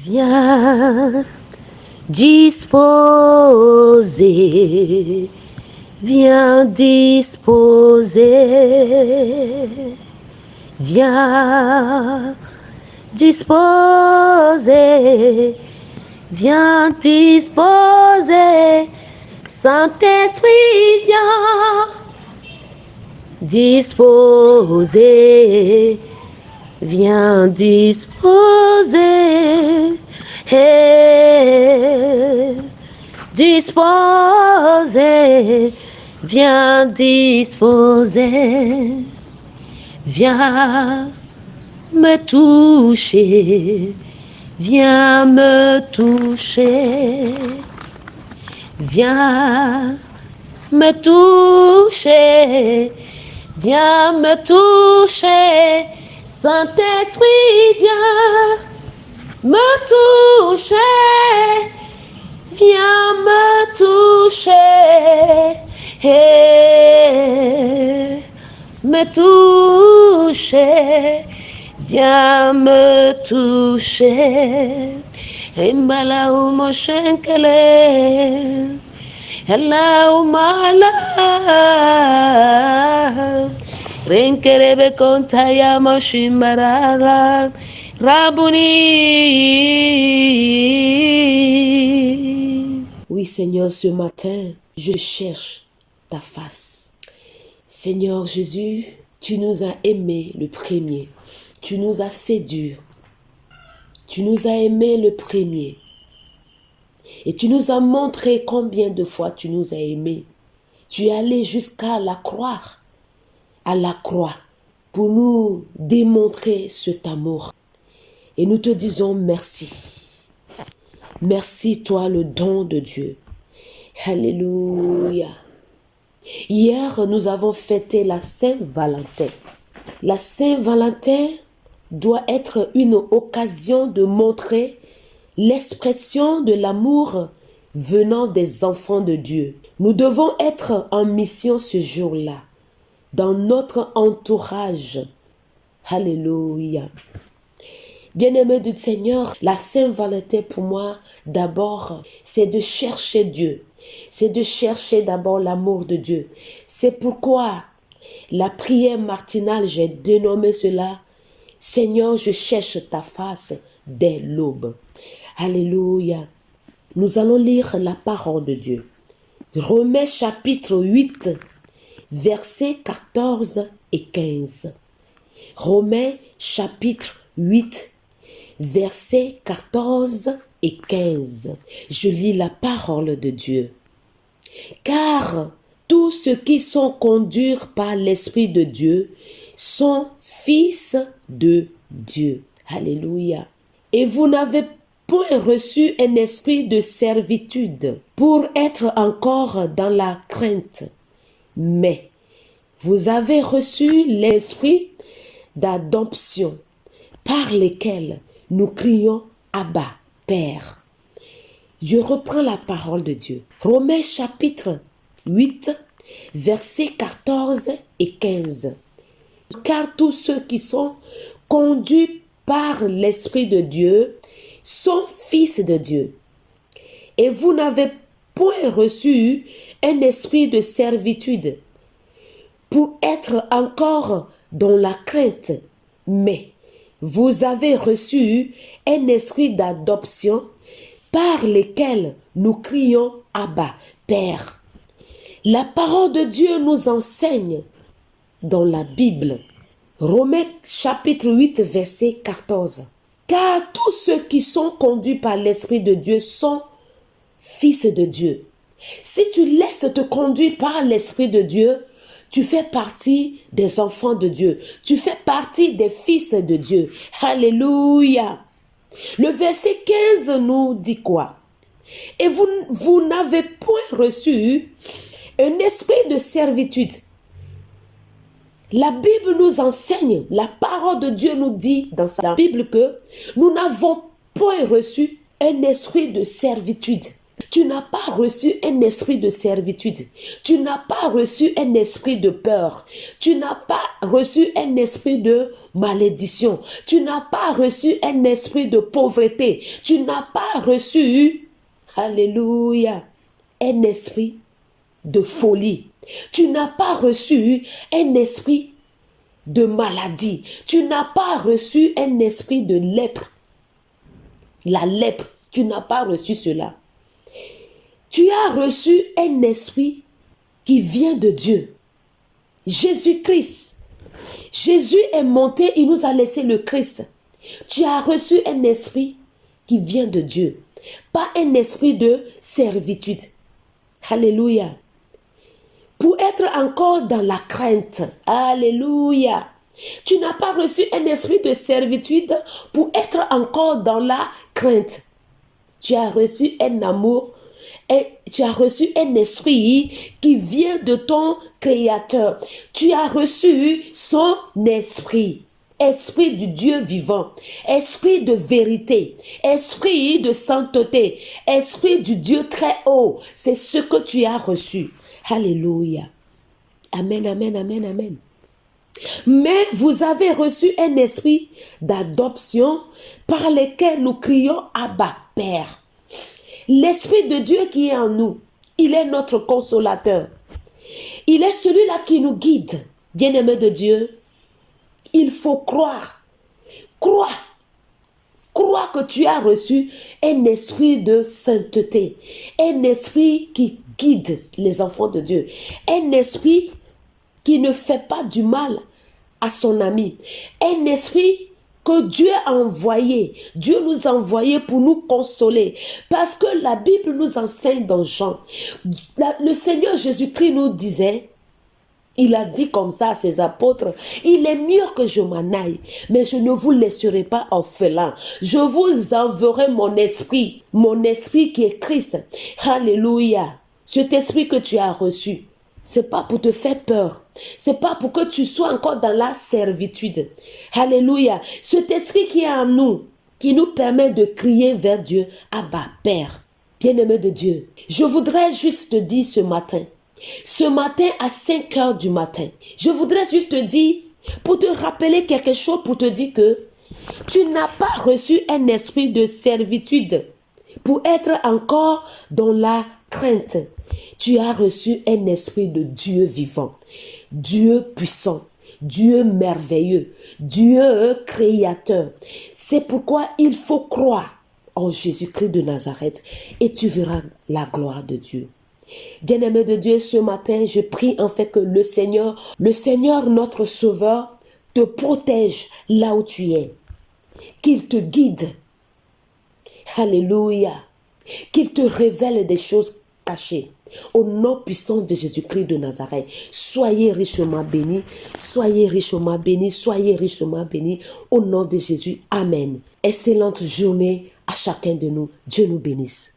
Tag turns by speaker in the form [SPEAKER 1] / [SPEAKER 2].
[SPEAKER 1] Viens disposer, viens disposer, viens disposer, viens disposer, Saint-Esprit, viens disposer, viens disposer, hey, disposer, viens disposer, viens me toucher, viens me toucher, viens me toucher, viens me toucher, Saint-Esprit, viens me toucher, viens me toucher, hey, me toucher, viens me toucher. Imbala umoshenkele, Hello, my love. Renkerebe kontaya moshimbaraga Rabuni. Oui, Seigneur, ce matin, je cherche ta face. Seigneur Jésus, tu nous as aimés le premier. Tu nous as séduits. Tu nous as aimés le premier. Et tu nous as montré combien de fois tu nous as aimés. Tu es allé jusqu'à la croix, pour nous démontrer cet amour. Et nous te disons merci. Merci toi, le don de Dieu. Alléluia. Hier, nous avons fêté la Saint-Valentin. La Saint-Valentin doit être une occasion de montrer l'expression de l'amour venant des enfants de Dieu. Nous devons être en mission ce jour-là, dans notre entourage. Alléluia. Bien-aimés du Seigneur, la Saint-Valentin pour moi, d'abord, c'est de chercher Dieu. C'est de chercher d'abord l'amour de Dieu. C'est pourquoi la prière matinale, j'ai dénommé cela, Seigneur, je cherche ta face dès l'aube. Alléluia. Nous allons lire la parole de Dieu. Romains chapitre 8, versets 14 et 15. Romains chapitre 8, versets 14 et 15. Je lis la parole de Dieu. Car tous ceux qui sont conduits par l'Esprit de Dieu sont fils de Dieu. Alléluia. Et vous n'avez point reçu un esprit de servitude pour être encore dans la crainte, mais vous avez reçu l'esprit d'adoption par lequel nous crions Abba, Père. Je reprends la parole de Dieu. Romains chapitre 8, versets 14 et 15. Car tous ceux qui sont conduits par l'Esprit de Dieu sont fils de Dieu. Et vous n'avez point reçu un esprit de servitude pour être encore dans la crainte, mais vous avez reçu un esprit d'adoption par lequel nous crions Abba, Père. La parole de Dieu nous enseigne dans la Bible, Romains chapitre 8, verset 14. Car tous ceux qui sont conduits par l'Esprit de Dieu sont fils de Dieu. Si tu laisses te conduire par l'Esprit de Dieu, tu fais partie des enfants de Dieu. Tu fais partie des fils de Dieu. Alléluia. Le verset 15 nous dit quoi? Et vous n'avez point reçu un esprit de servitude. La Bible nous enseigne, la parole de Dieu nous dit dans sa Bible que nous n'avons point reçu un esprit de servitude. Tu n'as pas reçu un esprit de servitude. Tu n'as pas reçu un esprit de peur. Tu n'as pas reçu un esprit de malédiction. Tu n'as pas reçu un esprit de pauvreté. Tu n'as pas reçu, alléluia, un esprit de folie. Tu n'as pas reçu un esprit de maladie. Tu n'as pas reçu un esprit de lèpre. La lèpre, tu n'as pas reçu cela. Tu as reçu un esprit qui vient de Dieu. Jésus-Christ. Jésus est monté, il nous a laissé le Christ. Tu as reçu un esprit qui vient de Dieu. Pas un esprit de servitude. Alléluia. Pour être encore dans la crainte. Alléluia. Tu n'as pas reçu un esprit de servitude pour être encore dans la crainte. Tu as reçu un amour et tu as reçu un esprit qui vient de ton Créateur. Tu as reçu son esprit. Esprit du Dieu vivant, esprit de vérité, esprit de sainteté, esprit du Dieu très haut. C'est ce que tu as reçu. Alléluia. Amen, amen, amen, amen. Mais vous avez reçu un esprit d'adoption par lequel nous crions Abba, Père. L'esprit de Dieu qui est en nous, il est notre consolateur. Il est celui-là qui nous guide. Bien-aimé de Dieu, il faut croire. Crois que tu as reçu un esprit de sainteté, un esprit qui guide les enfants de Dieu, un esprit qui ne fait pas du mal à son ami, un esprit que Dieu a envoyé. Dieu nous a envoyé pour nous consoler. Parce que la Bible nous enseigne dans Jean. Le Seigneur Jésus-Christ nous disait, il a dit comme ça à ses apôtres, il est mieux que je m'en aille, mais je ne vous laisserai pas orphelins. Je vous enverrai mon esprit qui est Christ. Alléluia. Cet esprit que tu as reçu, c'est pas pour te faire peur. C'est pas pour que tu sois encore dans la servitude. Alléluia. Cet esprit qui est en nous, qui nous permet de crier vers Dieu, Abba, Père. Bien-aimé de Dieu, je voudrais juste te dire ce matin à 5 heures du matin, je voudrais juste te dire, pour te rappeler quelque chose, pour te dire que tu n'as pas reçu un esprit de servitude pour être encore dans la crainte. Tu as reçu un esprit de Dieu vivant, Dieu puissant, Dieu merveilleux, Dieu créateur. C'est pourquoi il faut croire en Jésus-Christ de Nazareth et tu verras la gloire de Dieu. Bien-aimé de Dieu, ce matin, je prie en fait que le Seigneur notre Sauveur, te protège là où tu es. Qu'il te guide. Alléluia. Qu'il te révèle des choses cachées. Au nom puissant de Jésus-Christ de Nazareth, soyez richement bénis, soyez richement bénis, soyez richement bénis. Au nom de Jésus, Amen. Excellente journée à chacun de nous. Dieu nous bénisse.